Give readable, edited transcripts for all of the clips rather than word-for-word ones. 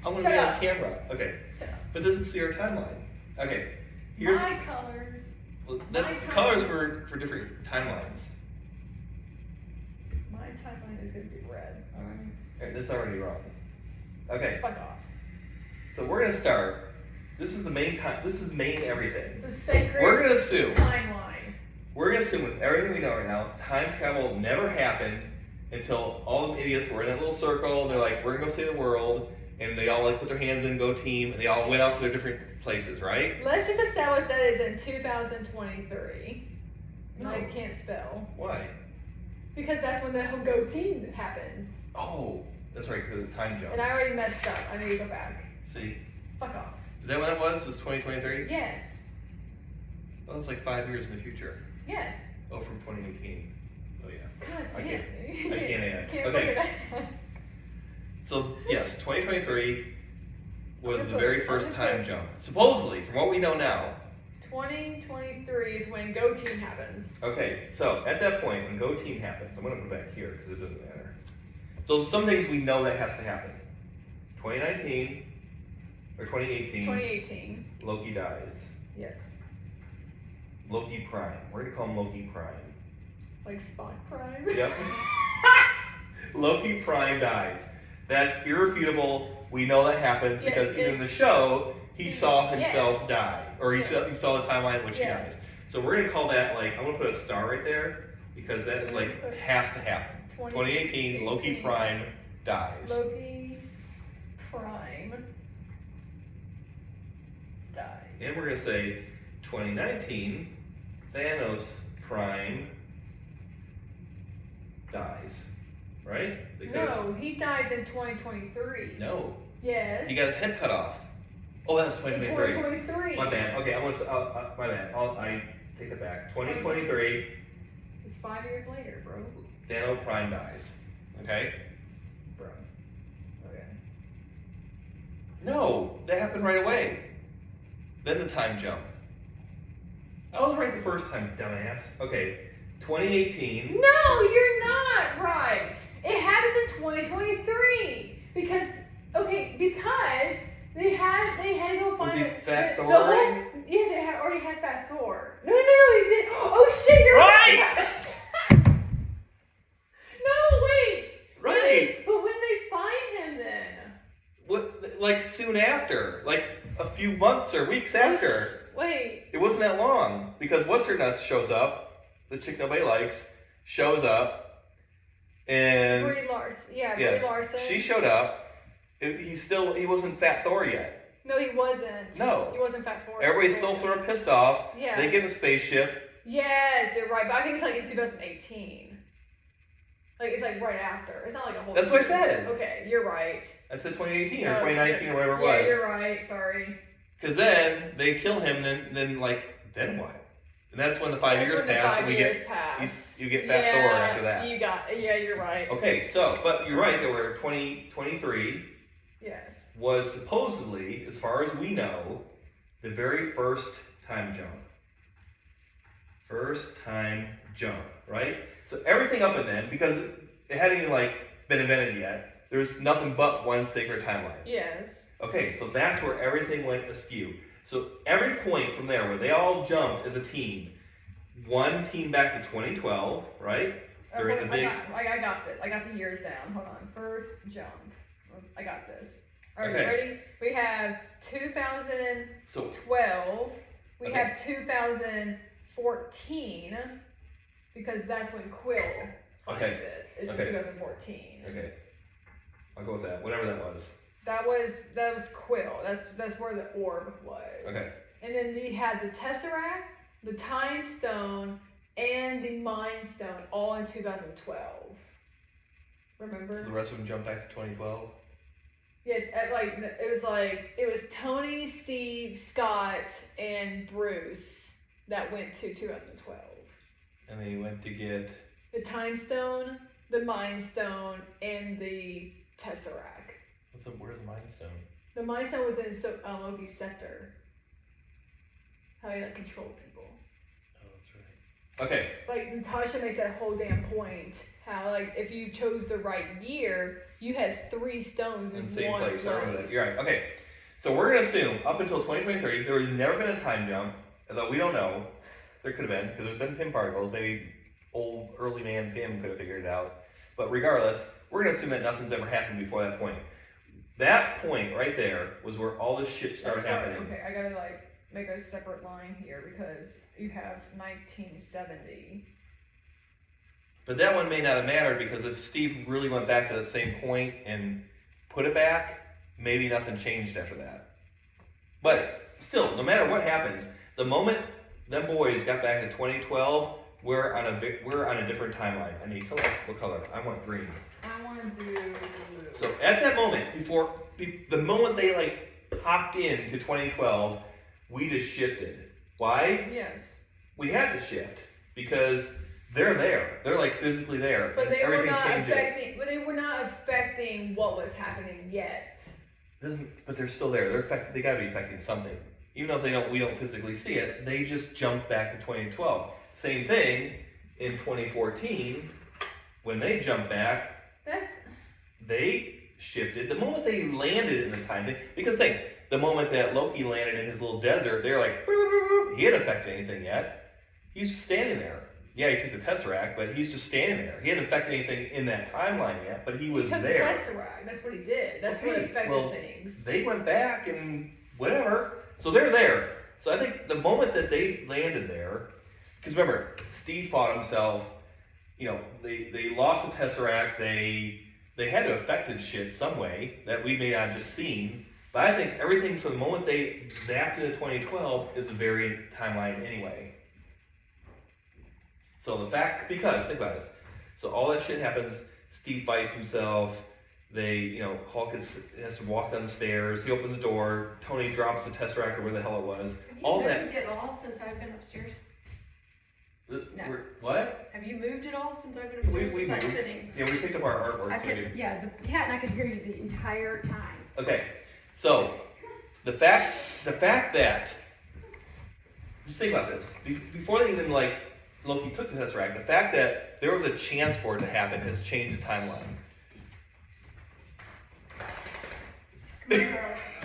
I'm gonna be on camera. Okay. Shut up. But it doesn't see our timeline. Okay. Here's My colors. well, My colors for different timelines. My timeline is gonna be red. Alright. Okay, that's already wrong. Okay. Fuck off. So we're gonna start. This is the main time. This is main everything. It's a sacred We're gonna assume. timeline. We're gonna assume with everything we know right now, time travel never happened until all the idiots were in that little circle. And they're like, we're gonna go save the world, and they all like put their hands in, go team, and they all went out to their different places, right? Let's just establish that it's in 2023. No. I can't spell. Why? Because that's when the whole go team happens. Oh, that's right, because of the time jump. And I already messed up. I need to go back. See? Fuck off. Is that when it was? It was 2023? Yes. Well, that's like 5 years in the future. Yes. Oh, from 2018. Oh, yeah. God I damn. can't add. Can't Okay. look at that. So, yes, 2023 was I'm the gonna very put- first I'm gonna time put- jump. Supposedly, from what we know now. 2023 is when go team happens. Okay, so at that point, when Go Team happens, I'm going to put it back here because it doesn't matter. So some things we know that has to happen. 2019 or 2018, 2018. Loki dies. Yes. Loki Prime. We're going to call him Loki Prime. Like Spock Prime. Yep. Loki Prime dies. That's irrefutable. We know that happens Yes, because even in the show, he saw himself Yes. die. Or he saw the timeline in which he Yes. dies. So we're going to call that, like, I'm going to put a star right there because that is, like, has to happen. 2018, Loki Prime dies. Loki Prime dies. And we're going to say 2019, Thanos Prime dies. Right? No, he dies in 2023. No. Yes. He got his head cut off. Oh, that was in 2023. 2023. My bad. Okay, my bad. I take it back. 2023, It's 5 years later, bro. Thanos Prime dies. Okay? Bro. Okay. No, that happened right away. Then the time jump. I was right the first time, dumbass. Okay, 2018. No, you're not right. It happens in 2023. Because they had to go Was find he it. Fat Thor the whole- already? Yes, they had already had Fat Thor. No, he did. Oh shit, you're Right! No, wait. Right! But when they find him then? What? Like soon after, like a few months or weeks after. Wait. It wasn't that long because what's her nuts shows up, the chick nobody likes, shows up, and Brie Larson. Yeah, yes, Brie Larson. she showed up. He wasn't Fat Thor yet. No, he wasn't. No. He wasn't Fat Thor. Everybody's still sort of pissed off. Yeah. They get in a spaceship. Yes, you're right. But I think it's like in 2018. Like it's like right after. It's not like a whole. That's what I said. Okay, you're right. I said 2018 or No, 2019 or whatever it Yeah, was. you're right. Sorry. Because then they kill him, then what? And that's when the 5 That's years when the pass, 5 and we years get pass. you get Fat Thor after that. Yeah, you're right. Okay, so but you're right. There were 2023 Yes. was supposedly, as far as we know, the very first time jump. First time jump, right? So everything up and then, because it hadn't even been invented yet, there's nothing but one sacred timeline. Yes. Okay, so that's where everything went askew. So every point from there where they all jumped as a team, one team back to 2012, right? They're in the big. I got this. I got the years down. Hold on. First jump. I got this. Are you Okay. ready? We have 2012. So We Okay. have 2014 because that's when Quill finds Okay. it. It's Okay. in 2014. okay, I'll go with that. Whatever that was. That was Quill. That's where the orb was. Okay. And then we had the Tesseract, the Time Stone, and the Mind Stone all in 2012. Remember? So the rest of them jumped back to 2012. Yes, it was Tony, Steve, Scott, and Bruce that went to 2012. And they went to get. The Time Stone, the Mind Stone, and the Tesseract. Where's the Mind Stone? The Mind Stone was in Loki's scepter. How he controlled people. Oh, that's right. Okay. Like Natasha makes that whole damn point. How like if you chose the right year, you had 3 stones in the same one place. I remember that. You're right. Okay. So we're gonna assume up until 2023 there has never been a time jump, although we don't know. There could have been because there's been Pym particles. Maybe old early man Pym could have figured it out. But regardless, we're gonna assume that nothing's ever happened before that point. That point right there was where all this shit started happening. Okay, I gotta like make a separate line here because you have 1970. But that one may not have mattered because if Steve really went back to the same point and put it back, maybe nothing changed after that. But still, no matter what happens, the moment them boys got back in 2012, we're on a different timeline. I need color. What color? I want green. I want to do blue. So at that moment, the moment they like popped into 2012, we just shifted. Why? Yes. We had to shift because they're there. They're like physically there. But they were not changes. affecting what was happening yet. But they're still there. They gotta be affecting something. Even if we don't physically see it, they just jumped back to 2012. Same thing in 2014, when they jumped back, they shifted. The moment they landed in the time thing, because the moment that Loki landed in his little desert, they're like, boop, boop, boop. He hadn't affected anything yet. He's just standing there. Yeah, he took the Tesseract, but he's just standing there. He hadn't affected anything in that timeline yet, but he was there. He took the Tesseract. That's what he did. That's what affected things. They went back and whatever. So they're there. So I think the moment that they landed there, because remember, Steve fought himself. You know, they lost the Tesseract. They had to have affected shit some way that we may not have just seen. But I think everything from the moment they zapped into 2012 is a variant timeline anyway. So because think about this. So all that shit happens. Steve fights himself. Hulk has to walk down the stairs. He opens the door. Tony drops the Tesseract or where the hell it was. Have you moved it all since I've been upstairs? No. What? Have you moved it all since I've been upstairs? We moved. Sitting. Yeah, we picked up our artwork. And I could hear you the entire time. Okay, so the fact that just think about this. Before they even Loki took the Tesseract, the fact that there was a chance for it to happen has changed the timeline. She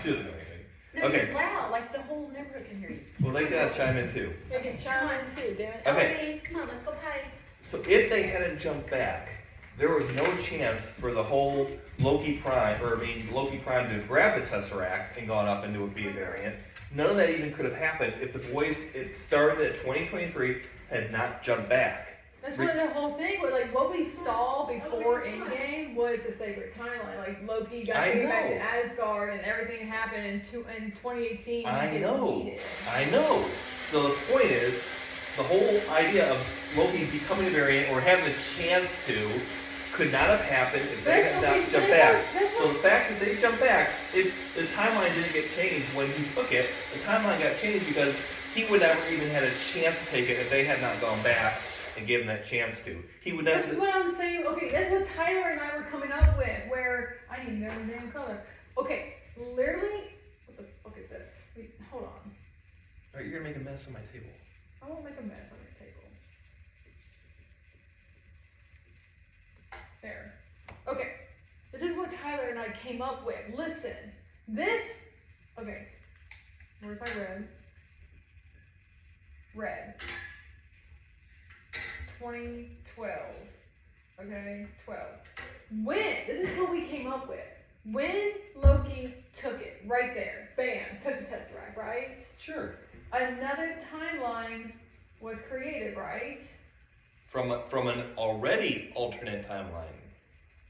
doesn't know anything. Okay. Loud, like the whole neighborhood can hear you. Well, they gotta chime in too. They can chime in too, damn it. Okay. Please, come on, let's go potty. So if they hadn't jumped back, there was no chance for the whole Loki Prime to grab the Tesseract and gone up into a B variant. None of that even could have happened if the boys, it started at 2023, had not jumped back. That's what the whole thing was. Like, what we saw before Endgame was the sacred timeline. Like, Loki got taken back to Asgard and everything happened in 2018. I know. So the point is, the whole idea of Loki becoming a variant or having a chance to could not have happened if they had not jumped back. So the fact that they jumped back, the timeline didn't get changed when he took it. The timeline got changed because he would never even had a chance to take it if they had not gone back and given that chance to. He would never. That's what I'm saying. Okay, that's what Tyler and I were coming up with. Where I need no damn color. Okay, literally, what the fuck is this? Wait, hold on. Alright, you're gonna make a mess on my table. I won't make a mess on your table. There. Okay. This is what Tyler and I came up with. Listen. This. Okay. Where's my red? Red. 2012. Okay? 12. This is what we came up with. When Loki took it, right there, bam, took the Tesseract, right? Sure. Another timeline was created, right? From an already alternate timeline.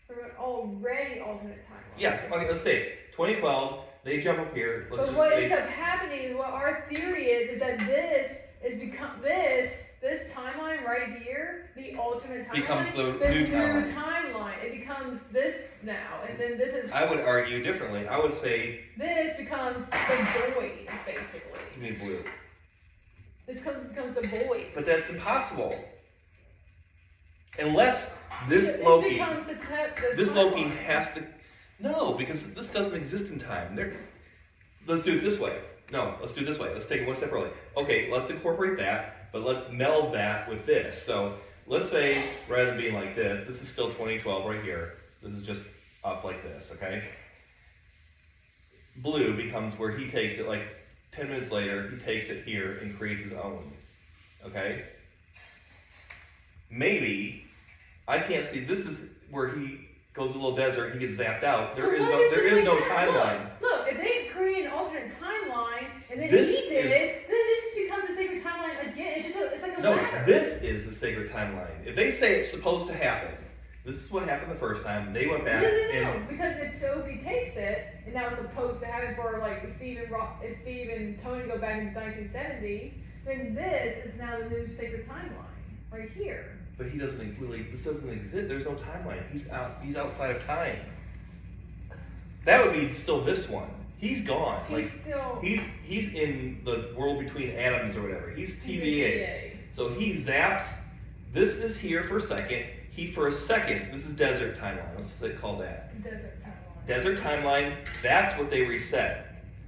From an already alternate timeline. Yeah, okay, let's say 2012, they jump up here. But what ends up happening is what our theory is that this timeline right here, the alternate timeline, becomes the new timeline. It becomes this now, and then this is. I would argue differently. I would say this becomes the void, basically. You mean blue? This becomes the void. But that's impossible. Unless this Loki has to. No, because this doesn't exist in time. Let's do it this way. No, let's do it this way. Let's take it one step early. Okay, let's incorporate that. but let's meld that with this. So let's say rather than being like this is still 2012 right here. This is just up like this, okay? Blue becomes where he takes it like 10 minutes later, he takes it here and creates his own, okay? Maybe, I can't see, this is where he goes a little desert, he gets zapped out. There is no timeline. Look, if they create an alternate timeline, and then This he did it, then this just becomes a sacred timeline again. It's like a No, ladder. this is the sacred timeline. If they say it's supposed to happen, this is what happened the first time, they went back No, because if Loki takes it, and now it's supposed to happen for like Steve and Tony to go back into 1970, then this is now the new sacred timeline, right here. But he doesn't really, this doesn't exist, there's no timeline. He's outside of time. That would be still this one. He's gone. He's in the world between atoms or whatever. He's TVA. So he zaps, this is here for a second, for a second, this is desert timeline, let's call that. Desert timeline. Desert timeline, that's what they reset.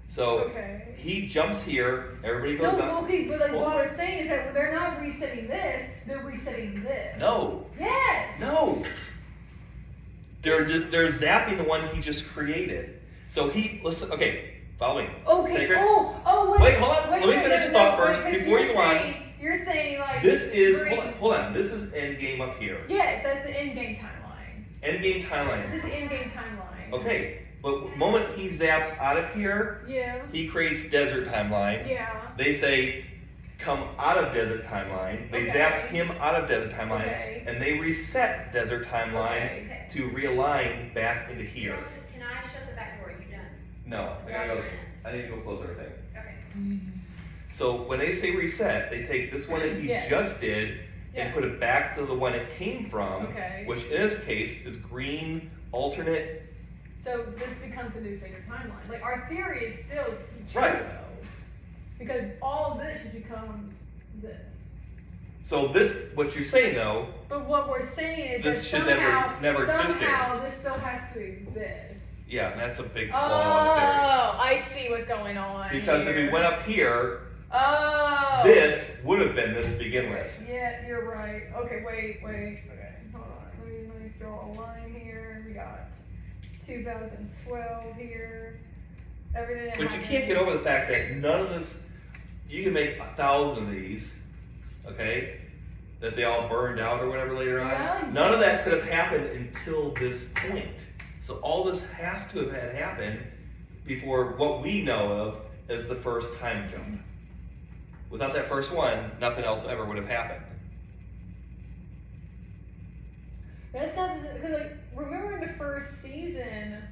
So okay. He jumps here, everybody goes on. Okay, but like what we're saying is that they're not resetting this, they're resetting this. No. Yes. No. They're zapping the one he just created. So listen, okay, follow me. Okay, Sacred. wait. Hold on, let me finish the thought first before you go on. You're saying like this is, hold on, this is endgame up here. Yes, that's the endgame timeline. Endgame timeline. This is the endgame timeline. Okay, but the moment he zaps out of here, yeah, he creates desert timeline. Yeah. They say, come out of desert timeline. They zap him out of desert timeline, and they reset desert timeline to realign back into here. So, can I shut the back door? Are you done? No, I need to go close everything. Okay. So when they say reset, they take this one that he just did and put it back to the one it came from, which in this case is green alternate. So this becomes the new sacred timeline. Like our theory is still true, right, though, because all this becomes this. So what you're saying though. But what we're saying is this that should never somehow this still has to exist. Yeah, and that's a big flaw in the theory. Oh, I see what's going on. Because if we went up here, this would have been this to begin with. Yeah, you're right. Okay, wait. Okay, hold on. Let me draw a line here. We got 2012 here. Everything. But you can't get over the fact that none of this. You can make 1,000 of these, okay? That they all burned out or whatever later on. Yeah, none of that could have happened until this point. So all this has to have had happened before what we know of as the first time jump. Without that first one, nothing else ever would have happened. That's not because like remember in the first season,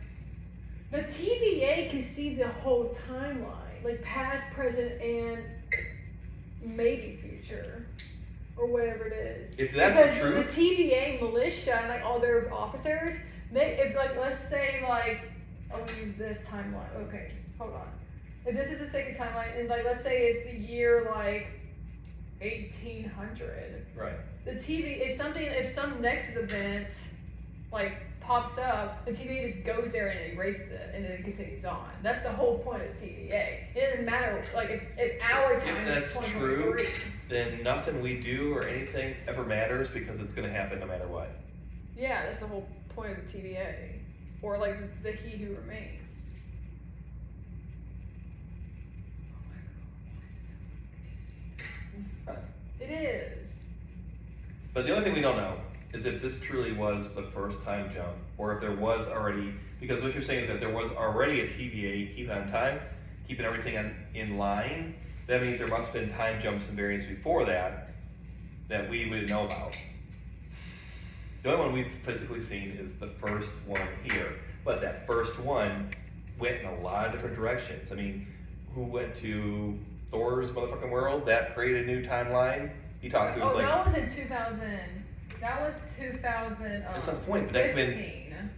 the TVA can see the whole timeline, like past, present, and maybe future, or whatever it is. If that's the truth, the TVA militia and like all their officers, if like let's say like I'll use this timeline. Okay, hold on. If this is a sacred timeline, and like let's say it's the year like 1800. right? The if some Nexus event like pops up, the TVA just goes there and erases it, and then it continues on. That's the whole point of the TVA. It doesn't matter like if our time is 2023. If that's true, then nothing we do or anything ever matters because it's going to happen no matter what. Yeah, that's the whole point of the TVA, or like the He Who Remains. It is. But the only thing we don't know is if this truly was the first time jump, or if there was already, because what you're saying is that there was already a TVA keeping on time, keeping everything in line. That means there must have been time jumps and variants before that we wouldn't know about. The only one we've physically seen is the first one here, but that first one went in a lot of different directions. I mean, who went to Thor's motherfucking world? That created a new timeline. He talked to us like. That was in 2000. That was 2000. That's not the point, but that could have been.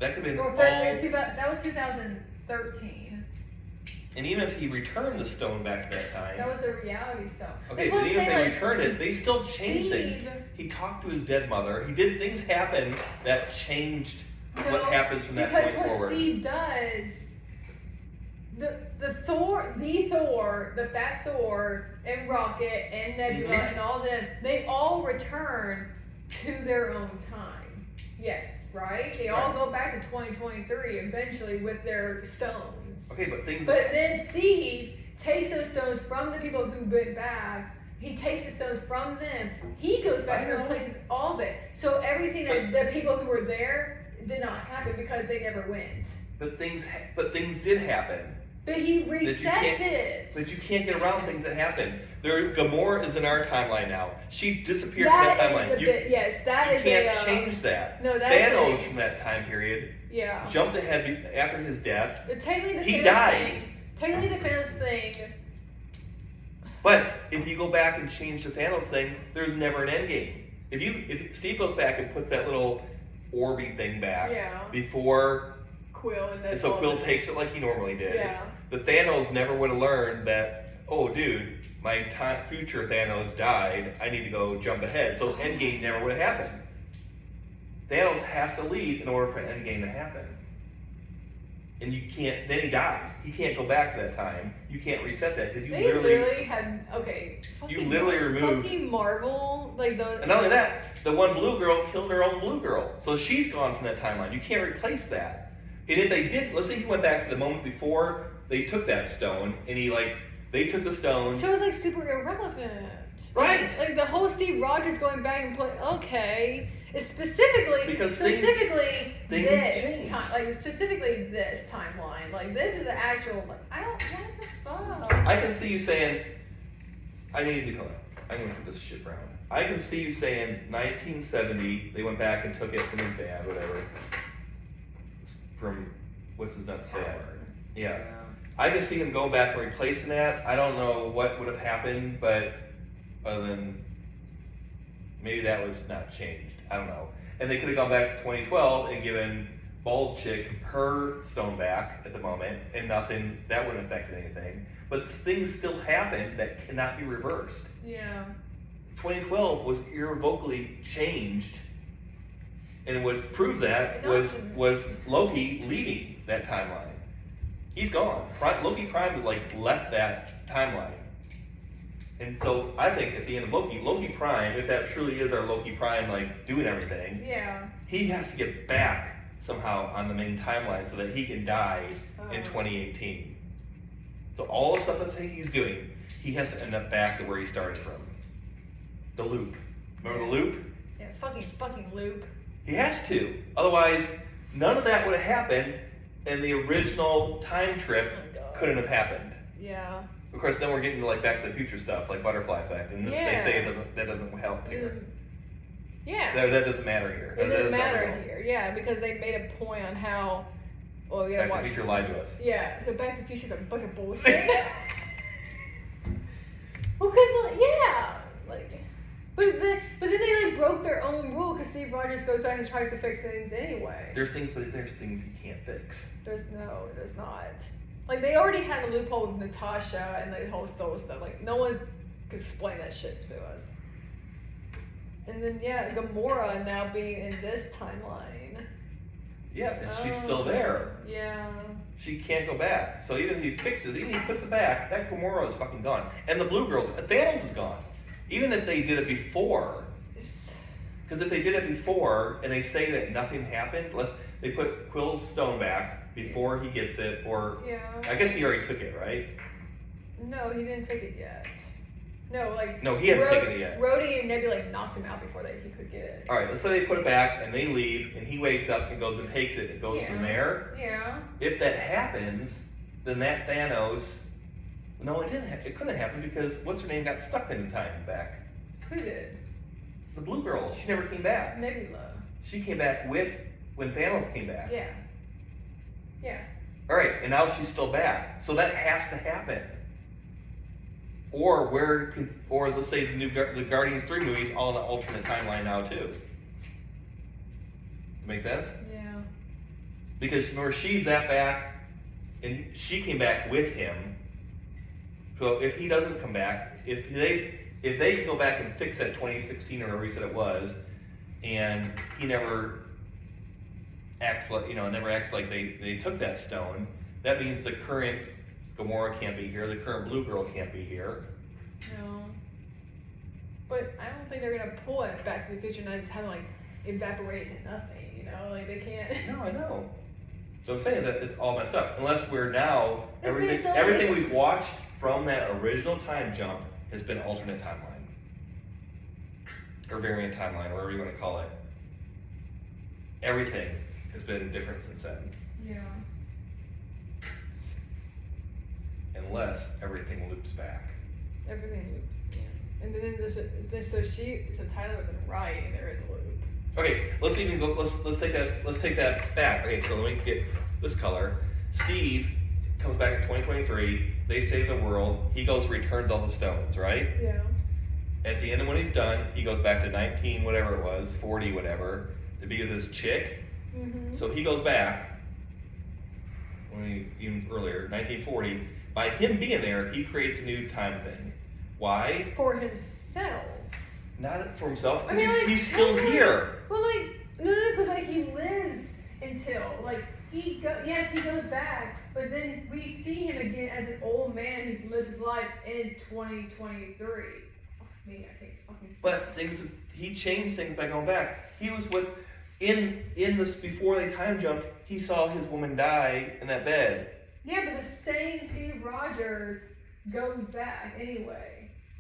That could have been all. That was 2013. And even if he returned the stone back at that time. That was a reality stone. Okay, but even if they returned it, they still changed things. He talked to his dead mother. He did things happen that changed what happens from that point forward. Because what Steve does, the Thor, the Fat Thor, and Rocket, and Nebula, and all them, they all return to their own time. Yes, right? They all go back to 2023 eventually with their stones. Okay, but then Steve takes those stones from the people who went back. He takes the stones from them. He goes back and replaces all of it. So everything that the people who were there did not happen because they never went. But things did happen. But he reset it. But you can't get around things that happen. Gamora is in our timeline now. She disappeared from that timeline. You can't change that. No, that's Thanos from that time period. Yeah. Jumped ahead after his death. He died. Technically, the Thanos thing. But if you go back and change the Thanos thing, there's never an end game. If Steve goes back and puts that little orby thing back before Quill and so Quill takes it like he normally did. Yeah. But Thanos never would have learned that, oh dude, my future Thanos died, I need to go jump ahead. So Endgame never would have happened. Thanos has to leave in order for Endgame to happen. And you can't, then he dies. He can't go back to that time. You can't reset that because you literally had, removed. Fucking Marvel, like those. And not only that, the one blue girl killed her own blue girl. So she's gone from that timeline. You can't replace that. And if they did, let's say he went back to the moment before they took that stone, and they took the stone. So it was like super irrelevant. Right. Like the whole Steve Rogers going back and playing, okay. It's specifically this timeline. Like this is the actual, like, I don't, what the fuck? I can see you saying, I need to put this shit around. I can see you saying 1970, they went back and took it from his dad, whatever. From what's his nuts dad. Yeah. I can see him going back and replacing that. I don't know what would have happened, but other than maybe that was not changed. I don't know. And they could have gone back to 2012 and given Bald Chick her stone back at the moment, and nothing, that wouldn't affect anything. But things still happen that cannot be reversed. Yeah. 2012 was irrevocably changed. And what proved that was Loki leaving that timeline. He's gone. Loki Prime left that timeline. And so I think at the end of Loki Prime, if that truly is our Loki Prime doing everything, he has to get back somehow on the main timeline so that he can die in 2018. So all the stuff that he's doing, he has to end up back to where he started from. The loop. Remember the loop? Yeah, fucking loop. He has to. Otherwise, none of that would have happened, and the original time trip couldn't have happened. Yeah. Of course, then we're getting to Back to the Future stuff, like butterfly effect, and this, they say that doesn't help here. Yeah. That doesn't matter here. It doesn't matter here. Yeah, because they made a point on how. Well, yeah. Back to the Future lied to us. Yeah, the Back to the Future is a bunch of bullshit. Well, cause But then they like broke their own rule because Steve Rogers goes back and tries to fix things anyway. There's things you can't fix. There's not. Like they already had a loophole with Natasha and the whole soul stuff. Like no one's could explain that shit to us. And then Gamora now being in this timeline. Yeah, and she's still there. Yeah. She can't go back. So even if he fixes it, even if he puts it back, that Gamora is fucking gone. And the Blue Girls, Thanos is gone. Even if they did it before, because if they did it before and they say that nothing happened, they put Quill's stone back before he gets it, or I guess he already took it, right? No, he didn't take it yet. No, he hadn't taken it yet. Rhodey and Nebula knocked him out before he could get it. All right, let's say they put it back and they leave, and he wakes up and goes and takes it and goes from there. Yeah. If that happens, then that Thanos. No, it didn't. It couldn't happen because what's her name got stuck in time back. Who did? The blue girl. She never came back. Nebula. She came back when Thanos came back. Yeah. Yeah. All right, and now she's still back. So that has to happen. Or let's say the Guardians 3 movies all in the alternate timeline now too. Make sense? Yeah. Because remember, she's that back, and she came back with him. So if he doesn't come back, if they can go back and fix that 2016 or whatever he said it was, and he never acts like they took that stone, that means the current Gamora can't be here. The current Blue Girl can't be here. No. But I don't think they're gonna pull it Back to the Future and just have like evaporate to nothing. You know, like they can't. No, I know. So I'm saying that it's all messed up. Unless we're now It's being so everything easy. we've watched from that original time jump has been alternate timeline. Or variant timeline, or whatever you want to call it. Everything has been different since then. Yeah. Unless everything loops back. Everything loops. Yeah. And then so Tyler would have been right, and there is a loop. Okay, let's even go. Let's take that back. Okay, so let me get this color. Steve comes back in 2023. They save the world. He goes, returns all the stones, right? Yeah. At the end of when he's done, he goes back to 19, whatever it was, 40, whatever, to be with his chick. Mm-hmm. So he goes back. Even earlier, 1940. By him being there, he creates a new time thing. Why? For himself. Not for himself, because I mean, like, he's still here. Well, like, no, because like he lives until like he goes back, but then we see him again as an old man who's lived his life in 2023. I mean, I think it's fucking. But he changed things by going back. He was with in this before they time jumped. He saw his woman die in that bed. Yeah, but the same Steve Rogers goes back anyway.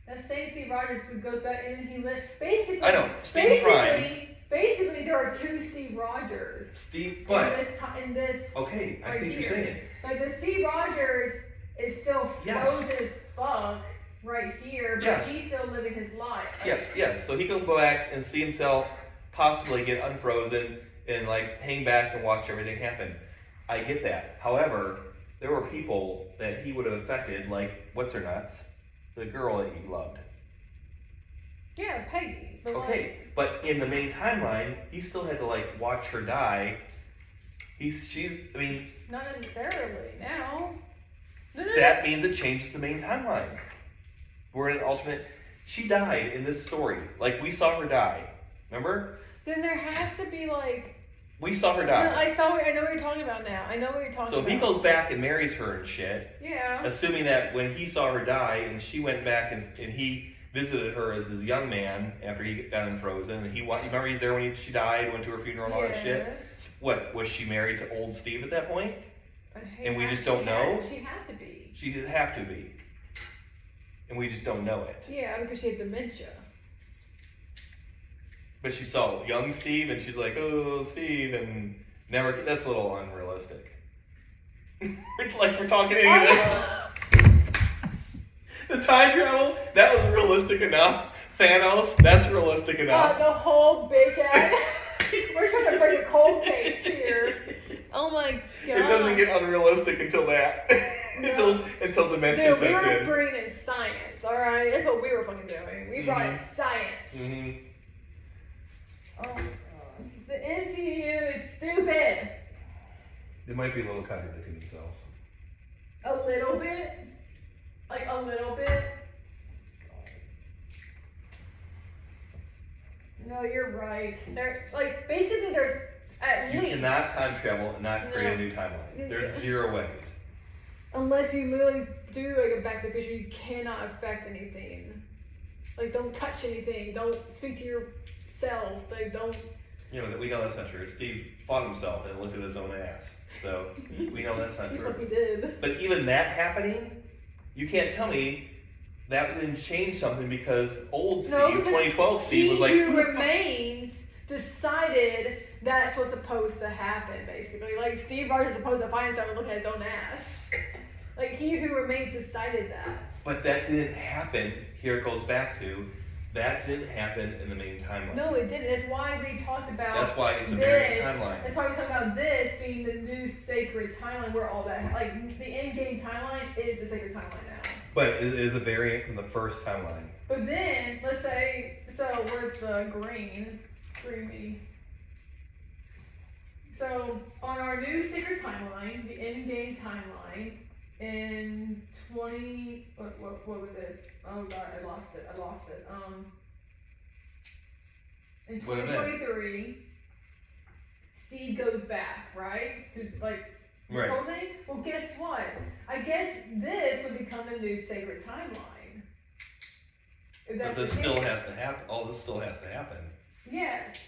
That same Steve Rogers who goes back and he lives basically. I know, Steve Prime. Basically, there are two Steve Rogers. Steve, but in this. Okay, I right see what you're here. saying. Like the Steve Rogers is still frozen as fuck right here, but Yes. he's still living his life. Yes. So he can go back and see himself possibly get unfrozen and like hang back and watch everything happen. I get that. However, there were people that he would have affected, like what's her nuts, the girl that he loved. Yeah, Peggy. But Okay, but in the main timeline, he still had to like watch her die. I mean, not necessarily now. No. that means it changes the main timeline. We're in an alternate. She died in this story. Like we saw her die. Remember? Then there has to be like. We saw her No, die. I know what you're talking about now. I know what you're talking So about. if he goes back and marries her and shit, Yeah. assuming that when he saw her die and she went back and he visited her as his young man after he got unfrozen, and remember he's there when she died, went to her funeral and all that shit. What was she married to old Steve at that point? And we just don't know? She had to be. She did have to be, and we just don't know it. Yeah, because she had dementia. But she saw young Steve, and she's like, "Oh, Steve," and never. That's a little unrealistic. We're talking any of this. The time travel, that was realistic enough. Thanos, that's realistic enough. The whole bitch ass. We're trying to bring a cold case here. Oh my god. It doesn't get unrealistic until that. No. until dementia Dude, we sets were in. bringing in science, alright? That's what we were fucking doing. We brought in science. Mm-hmm. Oh my god. The MCU is stupid. They might be a little contradicting themselves. A little bit. Like a little bit. No, you're right. Like basically there's at You least cannot time travel and not create a new timeline. There's 0 ways. unless you literally do like a Back to the Future, you cannot affect anything. Like don't touch anything. Don't speak to yourself. Like don't. You know, we know that's not true. Steve fought himself and looked at his own ass. So we know that's not He true. fucking did. But even that happening, you can't tell me that didn't change something because old Steve, 2012 Steve, was like, He Who Remains decided that's what's supposed to happen, basically. Like, Steve Rogers is supposed to find himself and look at his own ass. Like, He Who Remains decided that. But that didn't happen. Here it goes back to, that didn't happen in the main timeline. No, it didn't. That's why we talked about That's why it's a this. variant timeline. That's why we talked about this being the new sacred timeline where all that, like, the in-game timeline is the sacred timeline now. But it is a variant from the first timeline. But then, let's say, so where's the green? So, on our new secret timeline, the in-game timeline, in what was it? Oh god, I lost it. In What event? 2023, Steve goes back, right? To, like, Right. Whole thing? Well, guess what? I guess this would become the new sacred timeline. If But that's this the still case. has to happen. All this still has to happen. Yes.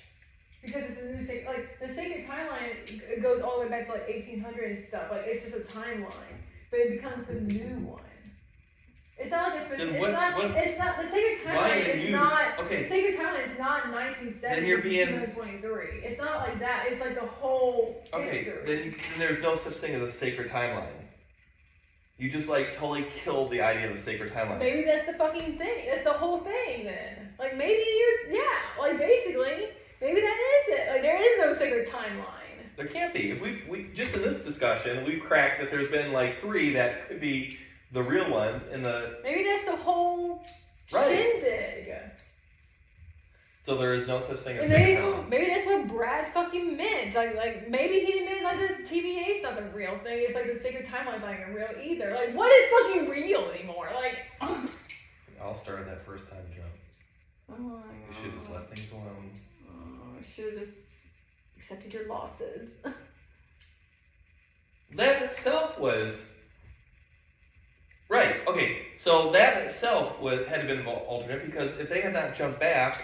Because it's a new sacred, like, the sacred timeline, it goes all the way back to, like, 1800 and stuff. Like, it's just a timeline. But it becomes the new one. It's not like Then it's what- not, what- it's not, the sacred why timeline even is use- not, okay. the sacred timeline is not 1970 Then you're being- 2023. It's not like that. It's like the whole Okay, history. then there's no such thing as a sacred timeline. You just like totally killed the idea of a sacred timeline. Maybe that's the fucking thing. That's the whole thing then. Like maybe like basically, maybe that is it. Like there is no sacred timeline. There can't be. If we just in this discussion, we've cracked that there's been like 3 that could be the real ones in the. Maybe that's the whole Right. shindig. So there is no such thing as And sacred maybe, timeline. maybe that's what Brad fucking meant. Like maybe he meant like the TVA's not the real thing. It's like the sacred timeline's not even real either. Like what is fucking real anymore? Like I'll start at that first time jump. oh my You should have just left things alone. Oh, I should have just accepted your losses. That itself was right. Okay, so that itself had to been alternate because if they had not jumped back,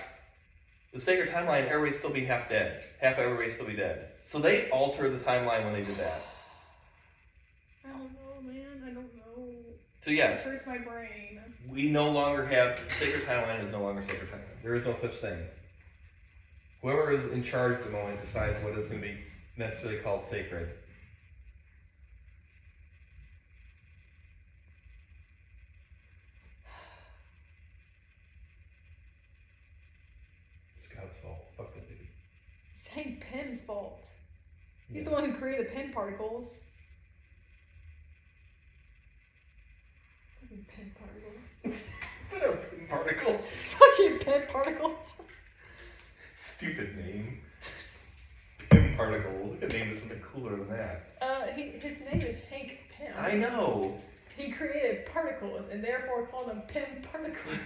the sacred timeline, everybody'd still be half dead. Half everybody'd still be dead. So they altered the timeline when they did that. I don't know, man. I don't know. So yes, It hurts my brain. we no longer have sacred timeline is no longer sacred timeline. There is no such thing. Whoever is in charge at the moment decides what is going to be necessarily called sacred. Scott's fault. Fuck that dude. It's Hank Pym's fault. He's the one who created the Pym particles. Fucking Pym particles. Particle. Fucking Pym particles. Stupid name. Pym particles. I could name it something cooler than that. His name is Hank Pym. I know. He created particles and therefore called them Pym particles.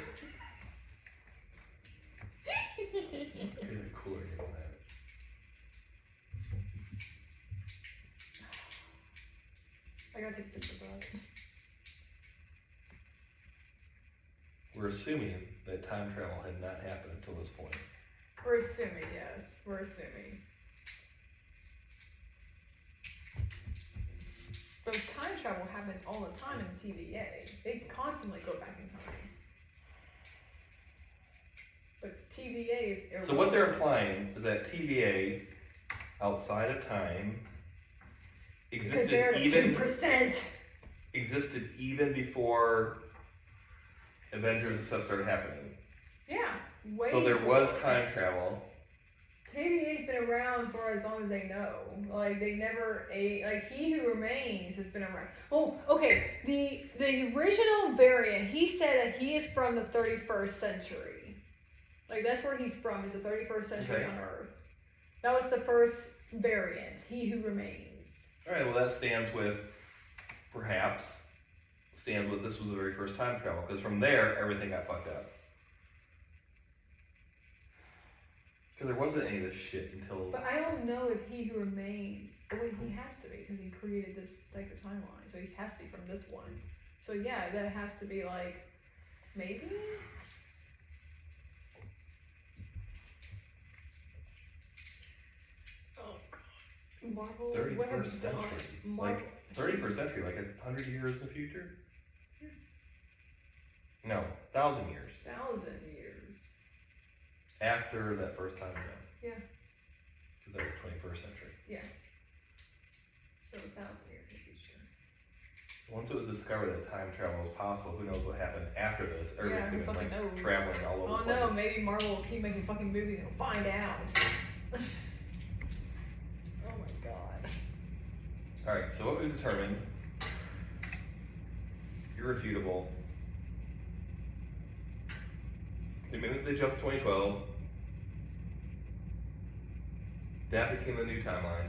Really cooler name than that. I gotta take pictures of it. We're assuming that time travel had not happened until this point. We're assuming, yes. We're assuming. But time travel happens all the time in TVA. They constantly go back in time. But TVA is So what they're implying is that TVA, outside of time, because they're existed 2%. existed even before Avengers and stuff started happening. Yeah. Way So there was before. time travel. TVA's been around for as long as they know. Like they never ate. Like He Who Remains has been around. Oh, okay. The original variant. He said that he is from the 31st century. Like that's where he's from. Is the 31st century Okay. on Earth. That was the first variant. He Who Remains. All right. Well, that stands with this was the very first time travel because from there everything got fucked up. Because there wasn't any of this shit until. But I don't know if He Who Remains. Oh wait, he has to be because he created this sacred timeline, so he has to be from this one. So yeah, that has to be like maybe. Oh God, Marvel. What have 31st you done? century. Marvel. Like 31st century, like 100 years in the future? No, 1,000 years. 1,000 years. After that first time jump. Yeah. Because that was 21st century. So 1,000 years in the future. Once it was discovered that time travel was possible, who knows what happened after this? Everybody Yeah, who could have been fucking like knows? traveling all over Oh the place. no, maybe Marvel will keep making fucking movies and we'll find out. Oh my God. Alright, so what we've determined, irrefutable, the minute they jumped to 2012, that became the new timeline.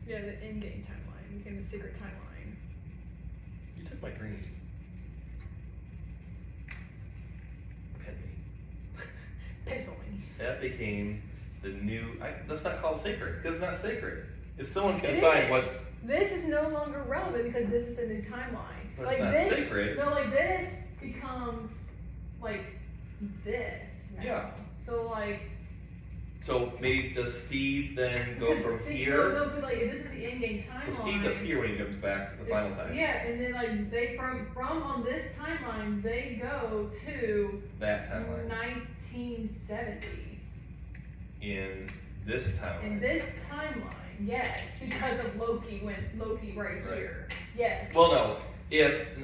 Yeah, the in-game timeline became the secret timeline. You took my green. Pet me. Pencil me. That became the new. Let's not call it sacred because it's not sacred. If someone can It decide is. what's this is no longer relevant because this is a new timeline. But Like it's not this, sacred. no, like this becomes like this now. Yeah. So like. So maybe does Steve then go Because from Steve- here? No, because like if this is the end-game timeline. So Steve's up here when he jumps back for the final time. Yeah, and then like they from on this timeline they go to That timeline. 1970. In this timeline. In this timeline, yes, because of Loki right here. Yes. Well, no,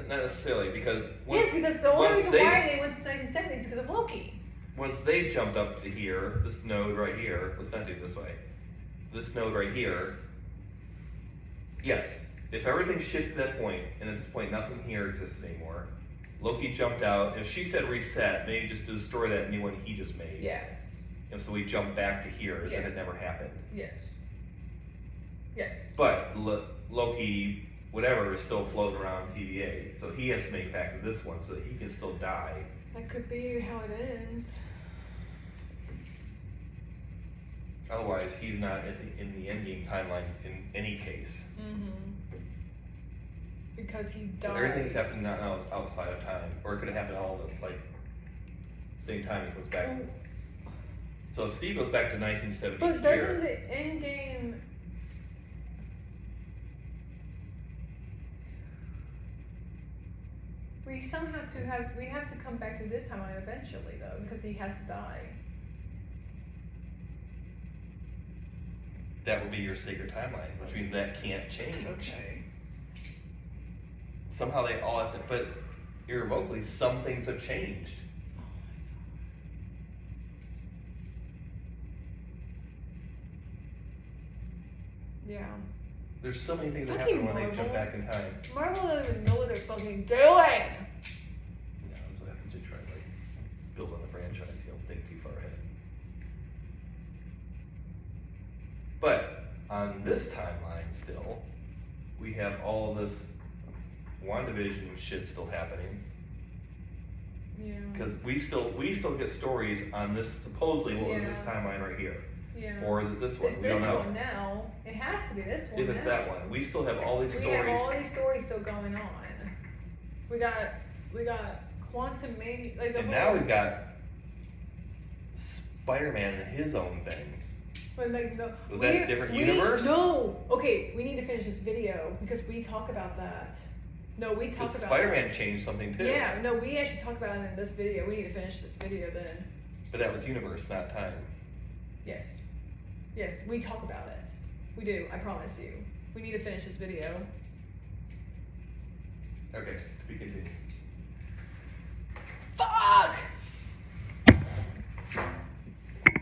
not necessarily because yes, because the only once reason they- why they went to 1970 is because of Loki. once they jumped up to here, this node right here, let's not do it this way. This node right here, yes, if everything shifts to that point, and at this point nothing here exists anymore, Loki jumped out, and if she said reset, maybe just destroy that new one he just made. Yes. And so we jump back to here as if Yeah. it never happened. Yes. Yes. But Loki, whatever, is still floating around TVA, so he has to make it back to this one so that he can still die. That could be how it ends. Otherwise, he's not in the endgame timeline in any case. Mm-hmm. Because he dies. So everything's happening now outside of time, or it could have happened all at like same time he goes back. So if Steve goes back to 1970 But doesn't here, the end game? We have to come back to this timeline eventually though, because he has to die. that would be your sacred timeline, which means that can't change. Okay. Somehow they all have to, but irrevocably, some things have changed. Yeah. There's so many things that Fucking happen when they Marvel. jump back in time. Marvel doesn't even know what they're fucking doing. Yeah, that's what happens when you try to like build on the franchise. You don't think too far ahead. But on this timeline, still, we have all this WandaVision shit still happening. Yeah. Because we still get stories on this supposedly what was this Yeah. timeline right here, Yeah. or is it this one? It's We this don't know. one now. It has to be this one If it's now. that one, we still have all these We stories. have all these stories still going on. We got quantum maybe like the And whole, now we've got Spider-Man and his own thing. but like no, Was that a different universe? No. Okay, we need to finish this video because we talk about that. No, we talk Because about Spider-Man that. changed something too. Yeah, no, we actually talk about it in this video. We need to finish this video then. But that was universe, not time. Yes. Yes, we talk about it. We do, I promise you. We need to finish this video. Okay, to be continued. Fuck!